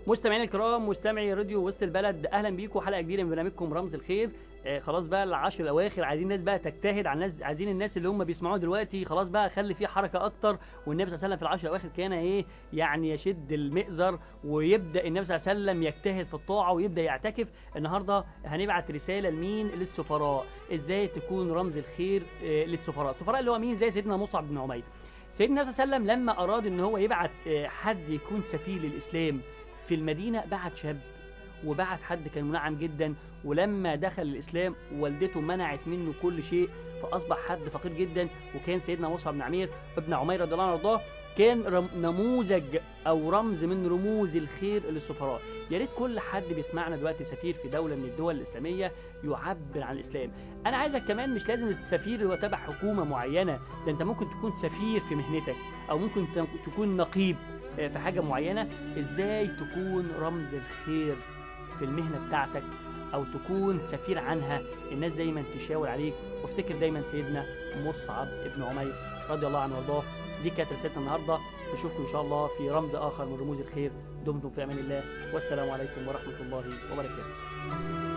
مستمعينا الكرام، مستمعي راديو وسط البلد، اهلا بيكم حلقه جديده من برنامجكم رمز الخير. خلاص بقى العشر الاواخر، عايزين الناس بقى تجتهد، على الناس عايزين الناس اللي هم بيسمعونا دلوقتي خلاص بقى خلي فيه حركه اكتر. والنبي صلى الله عليه وسلم في العشر الاواخر كان يعني يشد المئزر، ويبدا النبي صلى الله عليه وسلم يجتهد في الطاعه ويبدا يعتكف. النهارده هنبعت رساله لمين؟ للسفراء. ازاي تكون رمز الخير للسفراء؟ السفراء اللي هو مين؟ زي سيدنا مصعب بن عمير. سيدنا النبي صلى الله عليه وسلم لما اراد ان هو يبعت حد يكون سفير للاسلام في المدينة، بعت شاب وبعت حد كان منعم جدا. ولما دخل الإسلام والدته منعت منه كل شيء، فأصبح حد فقير جدا. وكان سيدنا مصعب بن عمير ابن عمير رضي الله عنه وارضاه كان نموذج أو رمز من رموز الخير للسفراء. يا ريت كل حد بيسمعنا دلوقتي سفير في دولة من الدول الإسلامية يعبر عن الإسلام. أنا عايزك كمان، مش لازم السفير هو تبع حكومة معينة، ده أنت ممكن تكون سفير في مهنتك، أو ممكن تكون نقيب في حاجة معينة. ازاي تكون رمز الخير في المهنة بتاعتك، او تكون سفير عنها، الناس دايما تشاور عليك. وافتكر دايما سيدنا مصعب ابن عمير رضي الله عنه وارضاه. دي كانت رسالتنا النهارده. نشوفكم ان شاء الله في رمز اخر من رموز الخير. دمتم في امان الله، والسلام عليكم ورحمة الله وبركاته.